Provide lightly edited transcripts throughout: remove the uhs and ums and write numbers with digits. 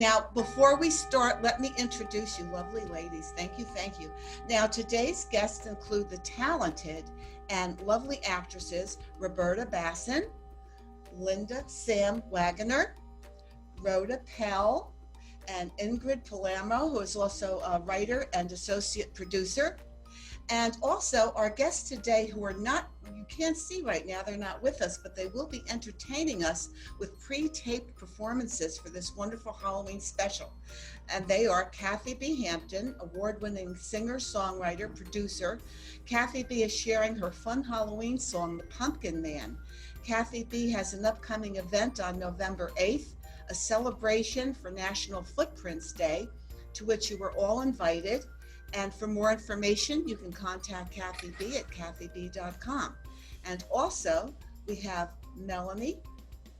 Now, before we start, let me introduce you, lovely ladies. Thank you, thank you. Now, today's guests include the talented and lovely actresses Roberta Bassin, Sam Waggoner, Rhoda Pell, and Ingrid Palomo, who is also a writer and associate producer. And also our guests today who are not, you can't see right now, they're not with us, but they will be entertaining us with pre-taped performances for this wonderful Halloween special. And they are Kathy Bee Hampton, award-winning singer, songwriter, producer. Kathy Bee is sharing her fun Halloween song, The Pumpkin Man. Kathy Bee has an upcoming event on November 8th, a celebration for National Footprints Day, to which you were all invited. And for more information, you can contact Kathy Bee at kathybee.com. And also, we have Melanie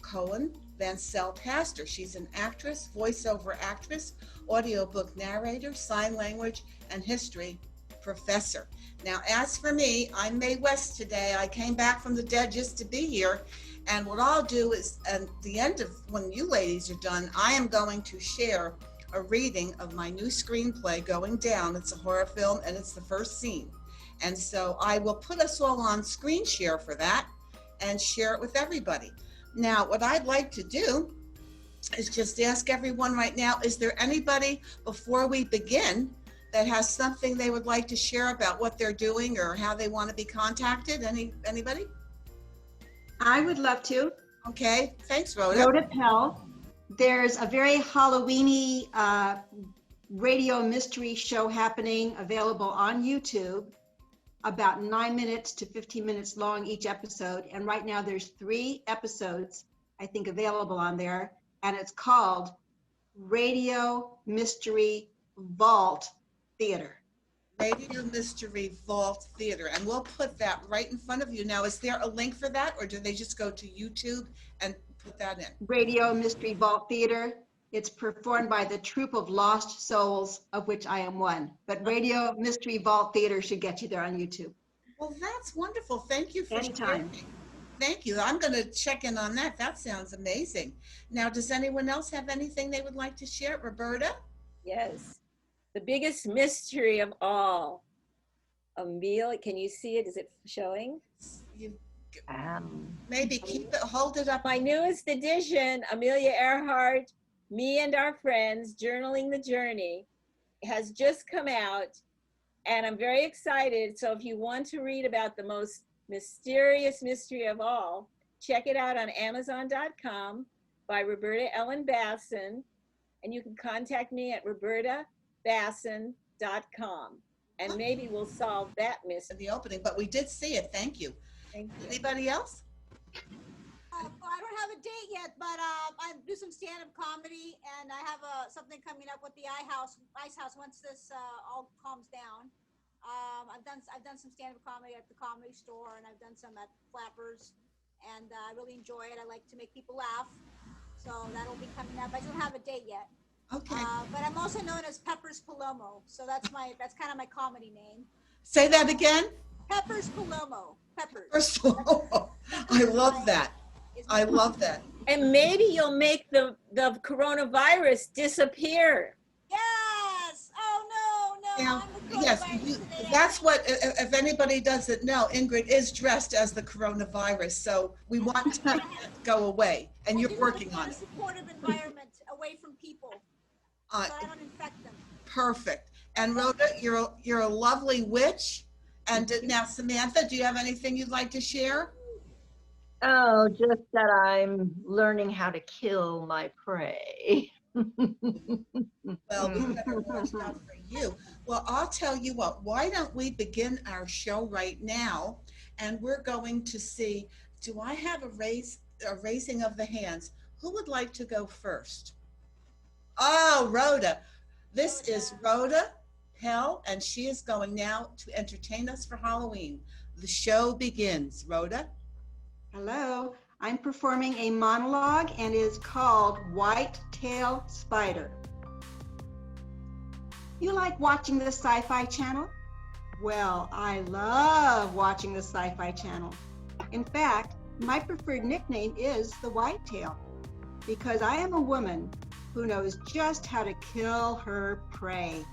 Cohen Vansell Paster. She's an actress, voiceover actress, audiobook narrator, sign language, and history professor. Now, as for me, I'm Mae West today. I came back from the dead just to be here. And what I'll do is, at the end of when you ladies are done, I am going to share a reading of my new screenplay, Going Down. It's a horror film and it's the first scene. And so I will put us all on screen share for that and share it with everybody. Now, what I'd like to do is just ask everyone right now, is there anybody before we begin that has something they would like to share about what they're doing or how they want to be contacted? Anybody? I would love to. Okay, thanks, Rhoda. Rhoda Pell. There's a very Halloween-y radio mystery show happening, available on YouTube, about 9 minutes to 15 minutes long each episode. And right now there's 3 episodes, I think, available on there. And it's called Radio Mystery Vault Theater. Radio Mystery Vault Theater. And we'll put that right in front of you. Now, is there a link for that, or do they just go to YouTube and put that in? Radio Mystery Vault Theater. It's performed by the Troupe of Lost Souls, of which I am one. But Radio Mystery Vault Theater should get you there on YouTube. Well, that's wonderful. Thank you for Anytime. sharing. Thank you. I'm going to check in on that. That sounds amazing. Now, does anyone else have anything they would like to share? Roberta? Yes. The biggest mystery of all. Amelia, can you see it? Is it showing? Maybe keep it, hold it up. My newest edition, Amelia Earhart, Me and Our Friends, Journaling the Journey, has just come out, and I'm very excited. So if you want to read about the most mysterious mystery of all, check it out on Amazon.com by Roberta Ellen Bassin, and you can contact me at robertabassin.com, and maybe we'll solve that mystery. In the opening, but we did see it. Thank you. Thank you. Anybody else? I don't have a date yet, but I do some stand-up comedy, and I have something coming up with the Ice House once this all calms down. I've done some stand-up comedy at the Comedy Store, and I've done some at Flappers, and I really enjoy it. I like to make people laugh, so that'll be coming up. I don't have a date yet. Okay. But I'm also known as Peppers Palomo, so that's kind of my comedy name. Say that again. Peppers Palomo. Peppers. First of all, I love that. I love that. And maybe you'll make the coronavirus disappear. Yes. Oh no. Now, I'm yes, today. that's what, if anybody doesn't know, Ingrid is dressed as the coronavirus, so we want to go away, and you're working on a it. supportive environment away from people, so I don't infect them. Perfect. And Rhoda, you're a lovely witch. And now, Samantha, do you have anything you'd like to share? Oh, just that I'm learning how to kill my prey. Well, we better watch out for you. Well, I'll tell you what, why don't we begin our show right now? And we're going to see, do I have a raising of the hands? Who would like to go first? Oh, Rhoda. This is Rhoda Pell, and she is going now to entertain us for Halloween. The show begins. Rhoda? Hello, I'm performing a monologue and it is called White-Tail Spider. You like watching the Sci-Fi Channel? Well, I love watching the Sci-Fi Channel. In fact, my preferred nickname is the Whitetail. because I am a woman who knows just how to kill her prey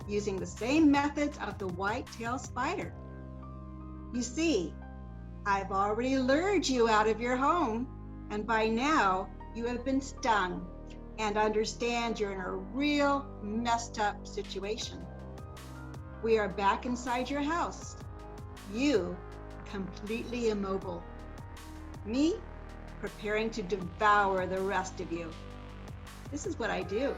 using the same methods of the white-tailed spider. You see, I've already lured you out of your home, and by now you have been stung and understand you're in a real messed up situation. We are back inside your house. You completely immobile. Me preparing to devour the rest of you. This is what I do.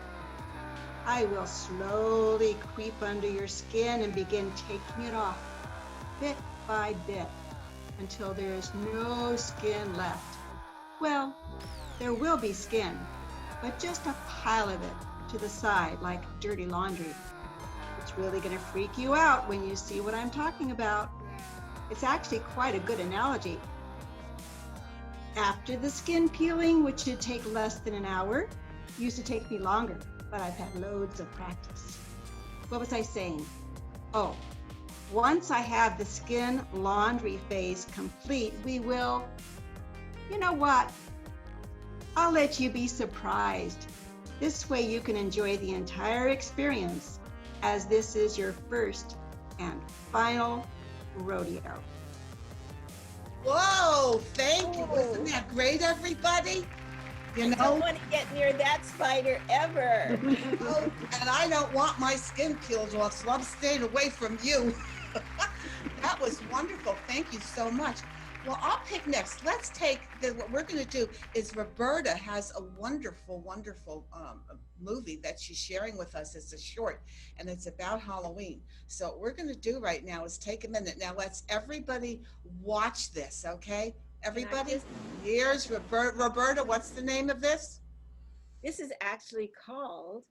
I will slowly creep under your skin and begin taking it off, bit by bit, until there is no skin left. Well, there will be skin, but just a pile of it to the side like dirty laundry. It's really going to freak you out when you see what I'm talking about. It's actually quite a good analogy. After the skin peeling, which should take less than an hour, used to take me longer, but I've had loads of practice. What was I saying? Oh, once I have the skin laundry phase complete, we will, you know what? I'll let you be surprised. This way you can enjoy the entire experience, as this is your first and final rodeo. Whoa, thank you. Isn't that great, everybody? You I know, don't want to get near that spider ever. oh, and I don't want my skin peeled off, so I'm staying away from you. That was wonderful. Thank you so much. Well, I'll pick next. Let's take what we're going to do is Roberta has a wonderful movie that she's sharing with us. It's a short, and it's about Halloween. So what we're going to do right now is take a minute. Now let's everybody watch this, okay? Everybody, here's Roberta. Roberta, what's the name of this? This is actually called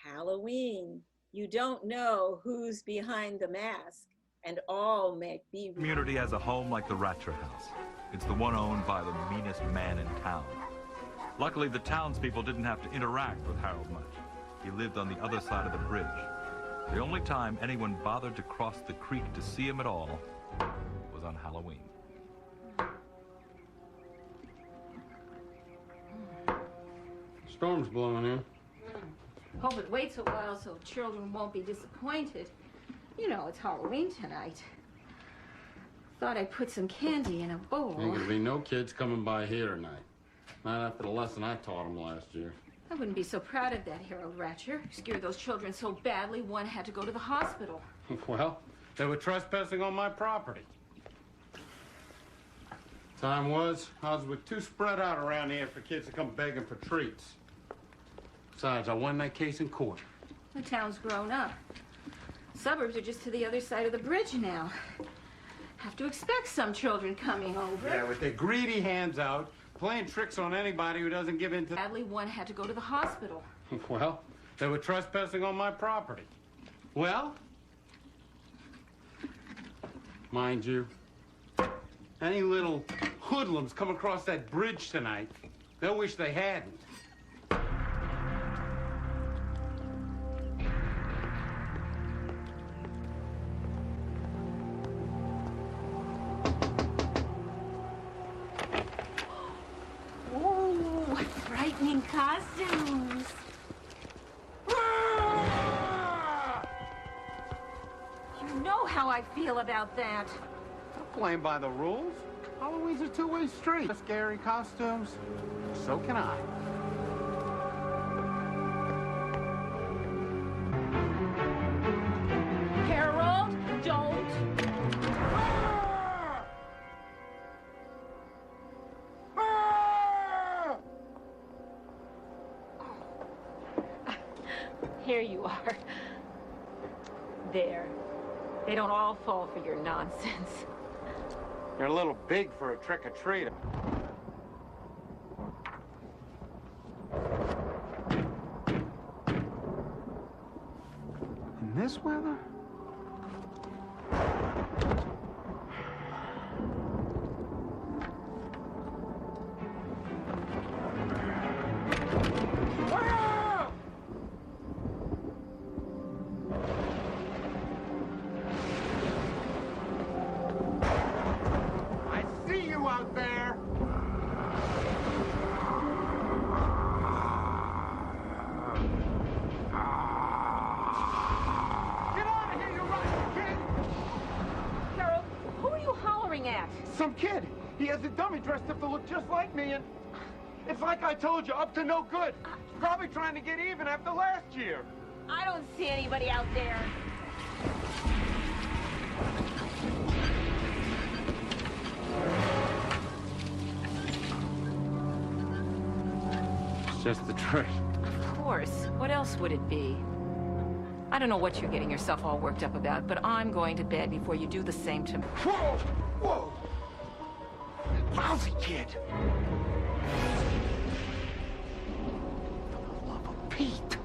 Halloween. You don't know who's behind the mask, and all may be real. Community has a home like the Ratcher House. It's the one owned by the meanest man in town. Luckily, the townspeople didn't have to interact with Harold much. He lived on the other side of the bridge. The only time anyone bothered to cross the creek to see him at all was on Halloween. Storm's blowing in. Hope it waits a while so children won't be disappointed. You know, it's Halloween tonight. Thought I'd put some candy in a bowl. Ain't gonna be no kids coming by here tonight. Not after the lesson I taught them last year. I wouldn't be so proud of that, Harold Ratcher. Scared those children so badly, one had to go to the hospital. Well, they were trespassing on my property. Time was, I was with too spread out around here for kids to come begging for treats. Besides, I won that case in court. The town's grown up. Suburbs are just to the other side of the bridge now. Have to expect some children coming over. Yeah, with their greedy hands out, playing tricks on anybody who doesn't give in to... Sadly, one had to go to the hospital. Well, they were trespassing on my property. Well, mind you, any little hoodlums come across that bridge tonight, they'll wish they hadn't. Oh, frightening costumes. You know how I feel about that. I'm playing by the rules. Halloween's a two-way street. Scary costumes, so can I. Harold, don't. Here you are. There. They don't all fall for your nonsense. You're a little big for a trick-or-treater. In this weather? I see you out there! that? Some kid. He has a dummy dressed up to look just like me, and it's like I told you, up to no good. Probably trying to get even after last year. I don't see anybody out there. It's just the trick. Of course. What else would it be? I don't know what you're getting yourself all worked up about, but I'm going to bed before you do the same to me. Whoa! Whoa! Lousy kid! For the love of Pete!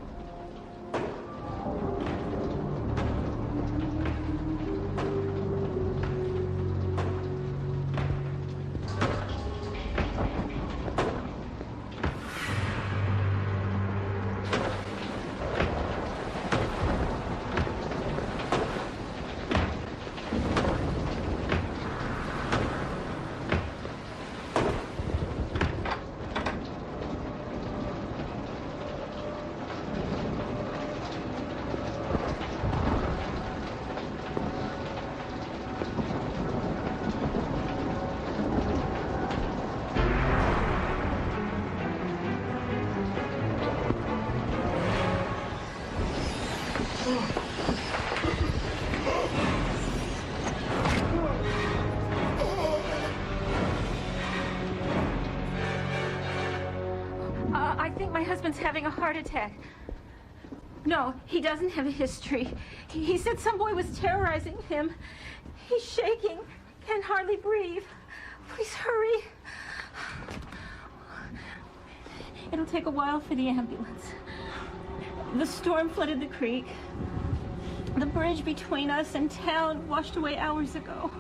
I think my husband's having a heart attack. No, he doesn't have a history. He said some boy was terrorizing him. He's shaking, can hardly breathe. Please hurry. It'll take a while for the ambulance. The storm flooded the creek. The bridge between us and town washed away hours ago.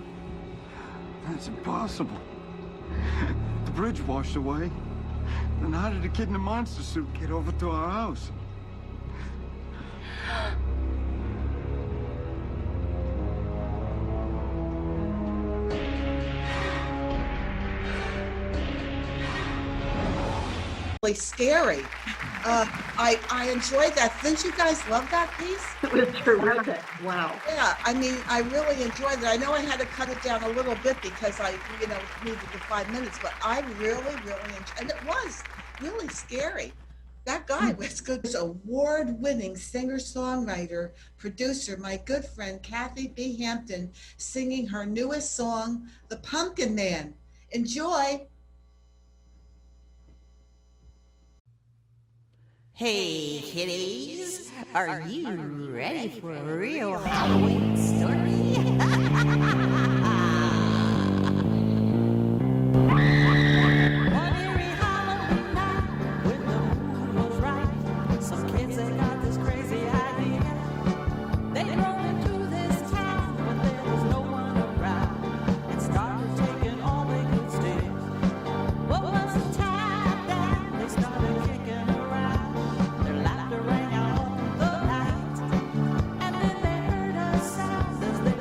That's impossible. The bridge washed away. Then how did a kid in a monster suit get over to our house? Really scary. I enjoyed that. Didn't you guys love that piece? It was terrific. Wow. Yeah, I mean, I really enjoyed it. I know I had to cut it down a little bit because I, needed the 5 minutes, but I really enjoyed, and it was really scary. That guy was good. He's an award-winning singer-songwriter, producer, my good friend Kathy Bee Hampton, singing her newest song, "The Pumpkin Man." Enjoy. Hey kiddies, are you ready for a real Halloween story? One eerie Halloween night, when the mood was right, some kids they got this crazy idea. They rode into this town when there was no one around, and started taking all they could steal. What was the time that they started kicking around? Their laughter rang out the night, and then they heard a sound as they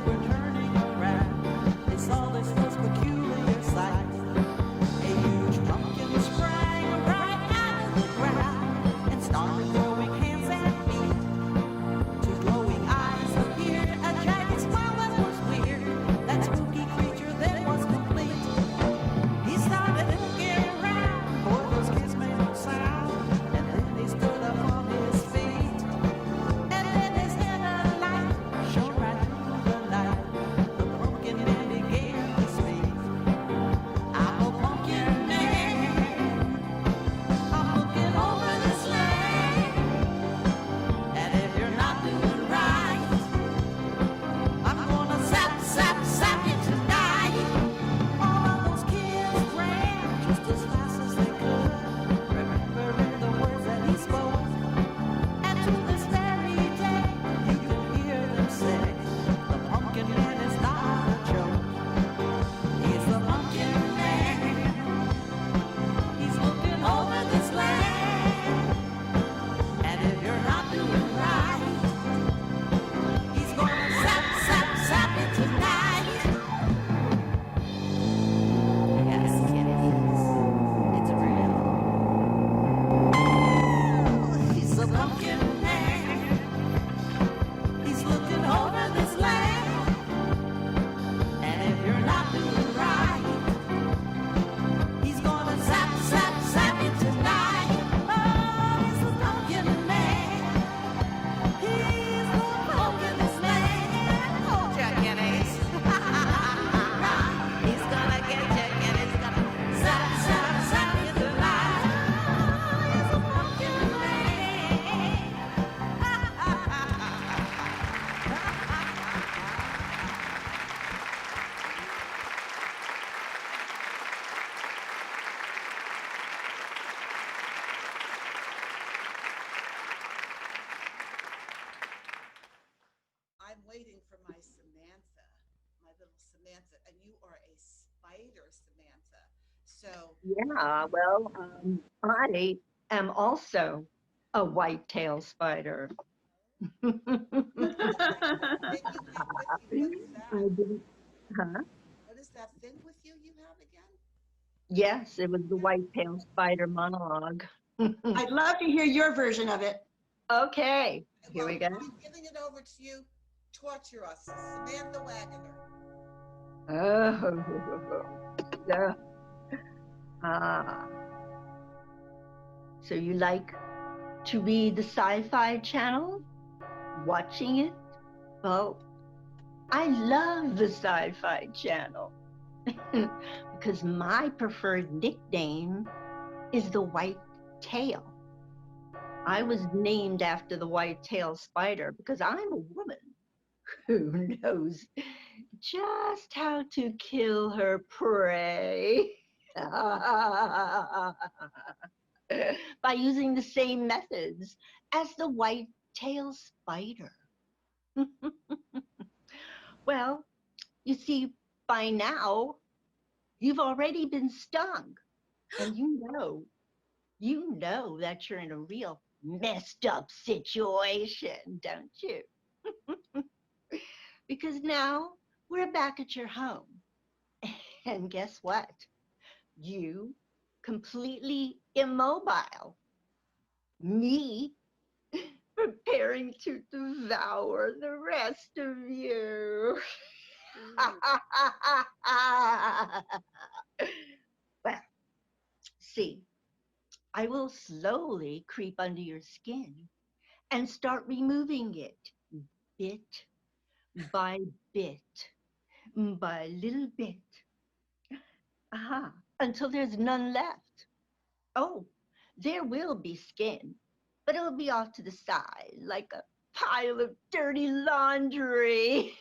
Samantha, and you are a spider, Samantha. So, Yeah, well, I am also a white-tailed spider. what is that thing you have with you? What is I that? didn't, huh? What is that thing with you have again? Yes, it was the white-tailed spider monologue. I'd love to hear your version of it. Okay, here Well, we go. I'm giving it over to you. Torture us, Samantha Waggoner. Oh, yeah. Ah, so you like to read the Sci-Fi Channel? Watching it? Well, I love the Sci-Fi Channel because my preferred nickname is the White Tail. I was named after the white-tailed spider because I'm a woman who knows just how to kill her prey by using the same methods as the white-tailed spider. Well, you see, by now, you've already been stung, and you know that you're in a real messed up situation, don't you? Because now we're back at your home. And guess what? You completely immobile. Me preparing to devour the rest of you. Well, see, I will slowly creep under your skin and start removing it bit by bit, by little bit, until there's none left. Oh, there will be skin, but it'll be off to the side like a pile of dirty laundry.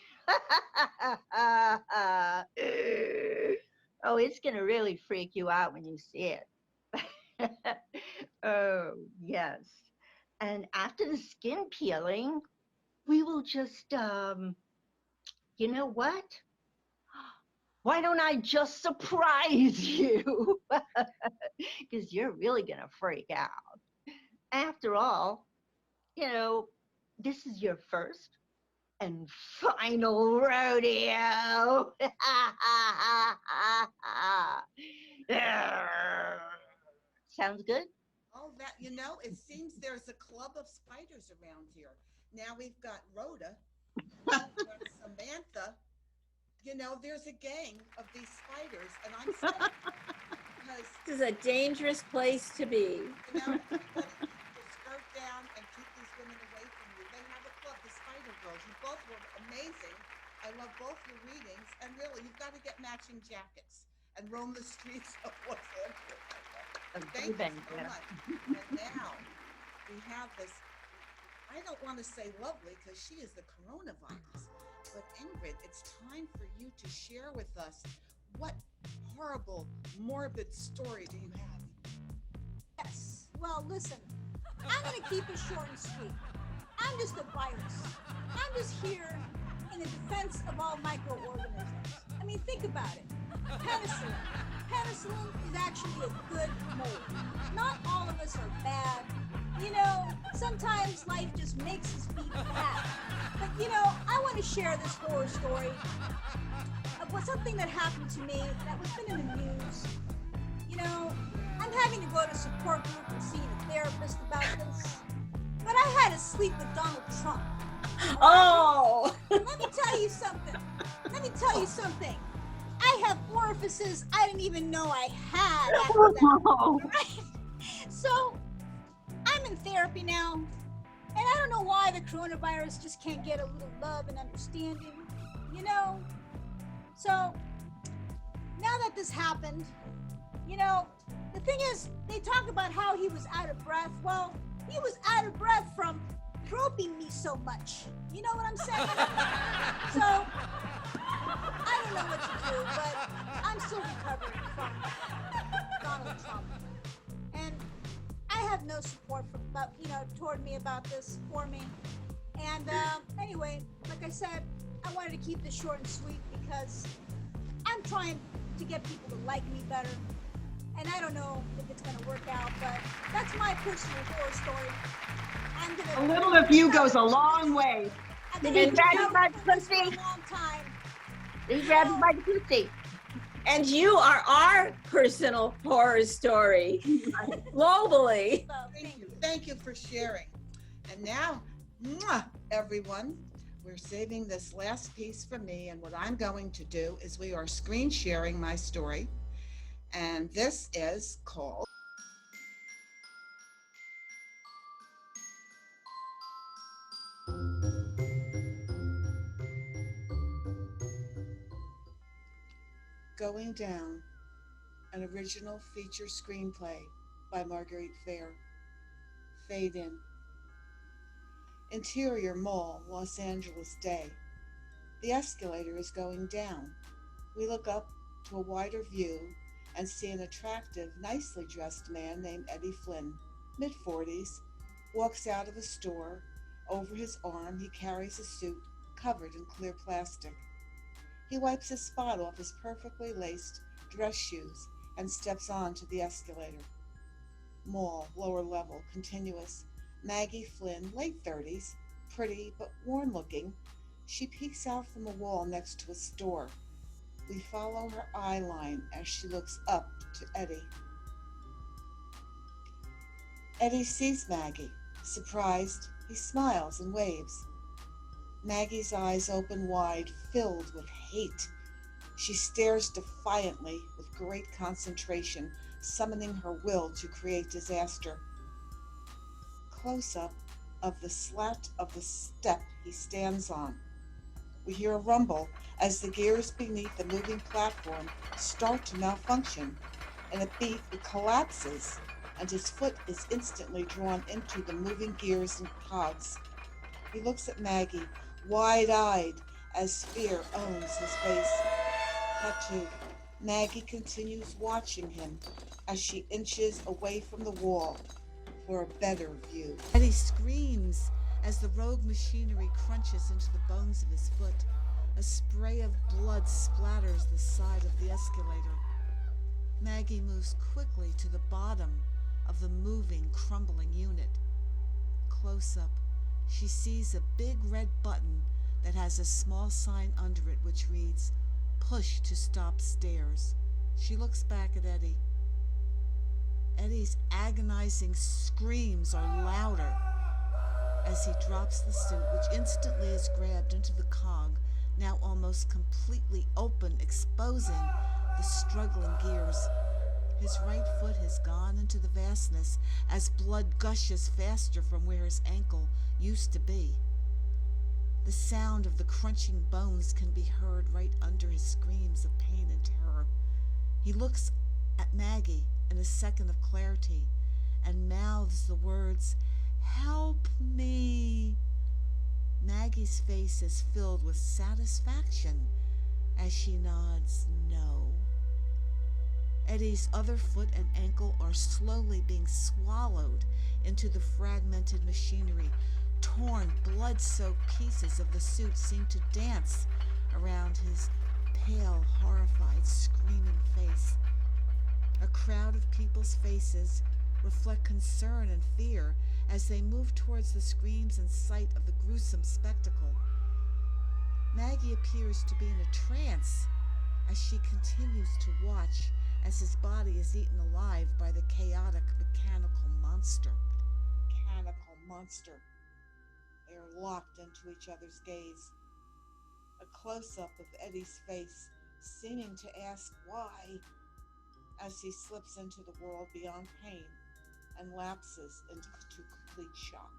Oh, it's going to really freak you out when you see it. Oh, yes. And after the skin peeling, we will just, you know what? Why don't I just surprise you? Because you're really going to freak out. After all, you know, this is your first and final rodeo. Sounds good? Oh, that, it seems there's a club of spiders around here. Now we've got Rhoda, Samantha. There's a gang of these spiders, and I'm saying, because, This is a dangerous place to be. everybody keep your skirt down and keep these women away from you. They have a club, the Spider Girls. You both were amazing. I love both your readings, and really, you've got to get matching jackets and roam the streets of Los Angeles. Thank you so much. And now we have this, I don't want to say lovely because she is the coronavirus, but Ingrid, it's time for you to share with us what horrible, morbid story do you have? Yes. Well, listen, I'm going to keep it short and sweet. I'm just a virus. I'm just here in the defense of all microorganisms. I mean, think about it. Penicillin. Penicillin is actually a good mold. Not all of us are bad. Sometimes life just makes us be bad. But, I want to share this horror story of something that happened to me that was been in the news. I'm having to go to a support group and seeing a therapist about this. But I had to sleep with Donald Trump. Oh! Let me tell you something. I have orifices I didn't even know I had after that. Right? So, I'm in therapy now, and I don't know why the coronavirus just can't get a little love and understanding, So, now that this happened, the thing is, they talk about how he was out of breath. Well, he was out of breath from groping me so much. You know what I'm saying? So, I don't know what to do, but I'm still recovering from Donald Trump. And I have no support toward me about this, for me. And anyway, like I said, I wanted to keep this short and sweet because trying to get people to like me better. And I don't know if it's gonna work out, but that's my personal horror story. A little of you goes a long way. I'm Did gonna he be grab you out by for the this for a pussy? long time. He grabbed you by the pussy. And you are our personal horror story globally. So, Thank you. Thank you for sharing. And now, everyone, we're saving this last piece for me. And what I'm going to do is we are screen sharing my story. And this is called Going Down, an original feature screenplay by Marguerite. Fade in. Interior Mall, Los Angeles day. The escalator is going down. We look up to a wider view and see an attractive, nicely dressed man named Eddie Flynn, mid-40s, walks out of a store. Over his arm, he carries a suit covered in clear plastic. He wipes a spot off his perfectly laced dress shoes and steps onto the escalator. Mall, lower level, continuous. Maggie Flynn, late 30s, pretty but worn-looking. She peeks out from a wall next to a store. We follow her eye line as she looks up to Eddie. Eddie sees Maggie. Surprised, he smiles and waves. Maggie's eyes open wide, filled with hate. She stares defiantly with great concentration, summoning her will to create disaster. Close-up of the slat of the step he stands on. We hear a rumble as the gears beneath the moving platform start to malfunction. In a beat, it collapses, and his foot is instantly drawn into the moving gears and cogs. He looks at Maggie, wide-eyed, as fear owns his face. Cut to Maggie continues watching him as she inches away from the wall for a better view. Eddie screams as the rogue machinery crunches into the bones of his foot. A spray of blood splatters the side of the escalator. Maggie moves quickly to the bottom of the moving, crumbling unit. Close up, she sees a big red button that has a small sign under it which reads, "Push to stop stairs." She looks back at Eddie. Eddie's agonizing screams are louder as he drops the suit, which instantly is grabbed into the cog, now almost completely open, exposing the struggling gears. His right foot has gone into the vastness as blood gushes faster from where his ankle used to be. The sound of the crunching bones can be heard right under his screams of pain and terror. He looks at Maggie in a second of clarity and mouths the words, "Help me." Maggie's face is filled with satisfaction as she nods no. Eddie's other foot and ankle are slowly being swallowed into the fragmented machinery. Torn, blood-soaked pieces of the suit seem to dance around his pale, horrified, screaming face. A crowd of people's faces reflect concern and fear as they move towards the screams and sight of the gruesome spectacle. Maggie appears to be in a trance as she continues to watch as his body is eaten alive by the chaotic mechanical monster. They are locked into each other's gaze. A close-up of Eddie's face, seeming to ask why, as he slips into the world beyond pain and lapses into complete shock.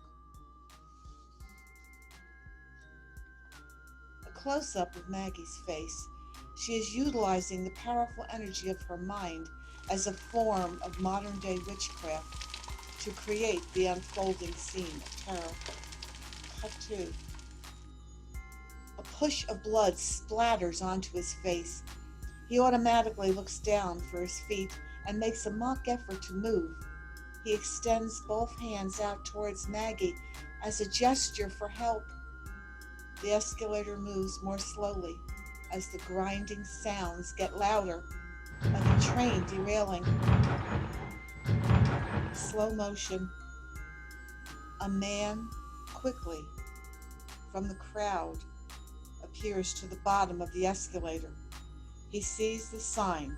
A close-up of Maggie's face. She is utilizing the powerful energy of her mind as a form of modern-day witchcraft to create the unfolding scene of terror. Cut to. A push of blood splatters onto his face. He automatically looks down for his feet and makes a mock effort to move. He extends both hands out towards Maggie as a gesture for help. The escalator moves more slowly. as the grinding sounds get louder, like a train derailing. Slow motion. A man quickly from the crowd appears to the bottom of the escalator. He sees the sign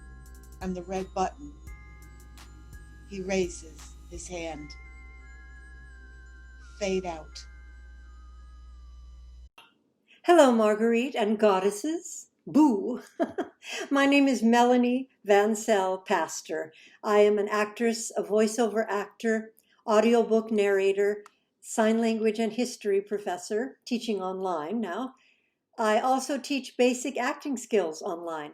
and the red button. He raises his hand. Fade out. Hello, Marguerite and goddesses. Boo! My name is Melanie Vansell Paster. I am an actress, a voiceover actor, audiobook narrator, sign language and history professor, teaching online now. I also teach basic acting skills online.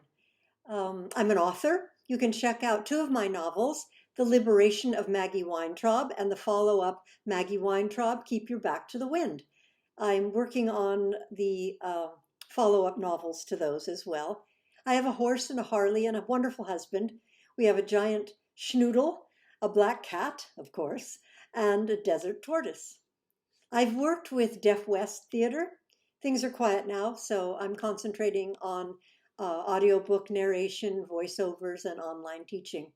I'm an author. You can check out two of my novels, The Liberation of Maggie Weintraub and the follow-up Maggie Weintraub, Keep Your Back to the Wind. I'm working on the follow-up novels to those as well. I have a horse and a Harley and a wonderful husband. We have a giant schnoodle, a black cat, of course, and a desert tortoise. I've worked with Deaf West Theater. Things are quiet now, so I'm concentrating on audiobook narration, voiceovers, and online teaching.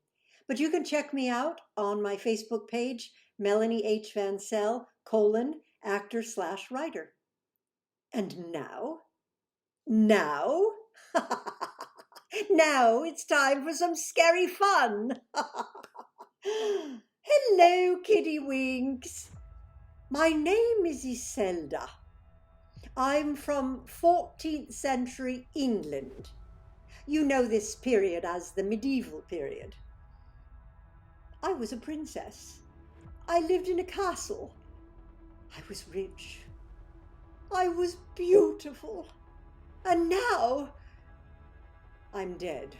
But you can check me out on my Facebook page, Melanie H. Vansell, actor/writer. And now, now it's time for some scary fun. Hello, Kitty Winks. My name is Iselda. I'm from 14th century England. You know this period as the medieval period. I was a princess. I lived in a castle. I was rich. I was beautiful. And now I'm dead.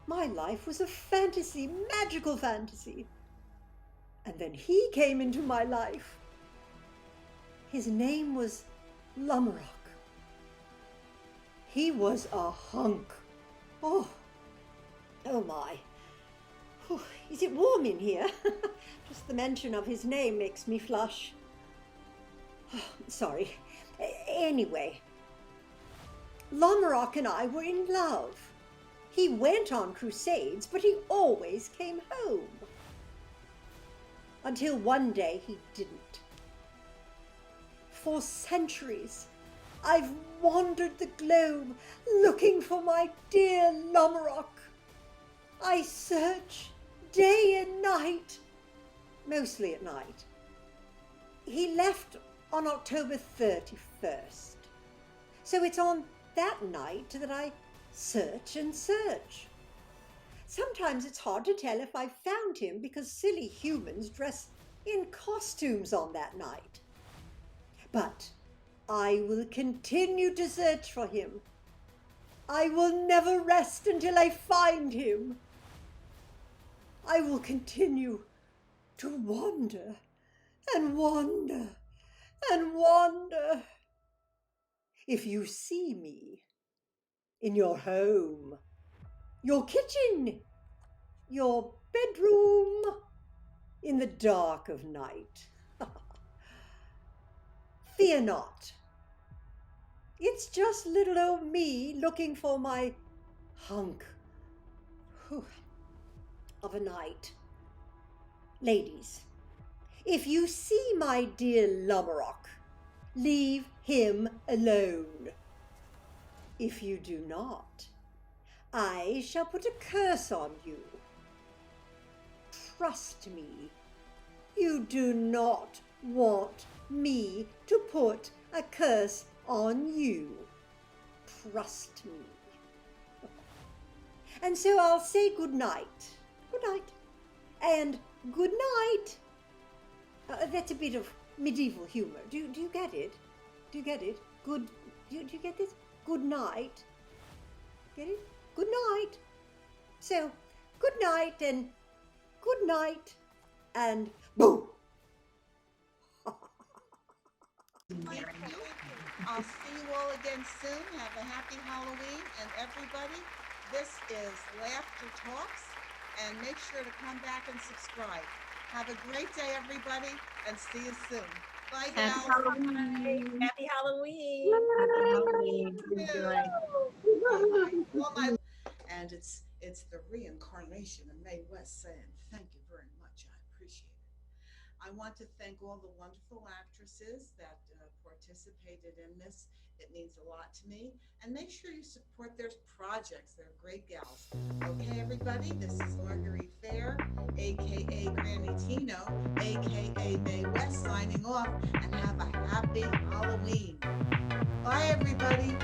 My life was a fantasy, magical fantasy. And then he came into my life. His name was Lamarok. He was a hunk. Oh my. Whew, is it warm in here? Just the mention of his name makes me flush. Oh, sorry. Anyway, Lamarok and I were in love. He went on crusades, but he always came home. Until one day he didn't. For centuries, I've wandered the globe looking for my dear Lamarok. I search day and night, mostly at night. He left on October 31st. So it's on that night that I search and search. Sometimes it's hard to tell if I found him because silly humans dress in costumes on that night. But I will continue to search for him. I will never rest until I find him. I will continue to wander and wander and wander. If you see me in your home, your kitchen, your bedroom, in the dark of night, fear not. It's just little old me looking for my hunk of a night. Ladies, if you see my dear Lamarok, leave him alone. If you do not, I shall put a curse on you. Trust me, you do not want me to put a curse on you. Trust me. And so I'll say good night. Good night. And good night. That's a bit of medieval humor. Do you get it? Do you get it? Good. Do you get this? Good night. Get it? Good night. So, good night and good night and boo. Thank you. I'll see you all again soon. Have a happy Halloween. And everybody, this is Laughter Talks. And make sure to come back and subscribe. Have a great day, everybody, and see you soon. Bye, Happy gals. Halloween. Happy Halloween. Happy Halloween. Enjoy. And it's the reincarnation of Mae West saying thank you very much. I appreciate it. I want to thank all the wonderful actresses that participated in this. It means a lot to me. And make sure you support their projects. They're great gals. Okay, everybody, this is Marguerite Fair, aka Granny Tino, aka Mae West, signing off, and have a happy Halloween. Bye, everybody.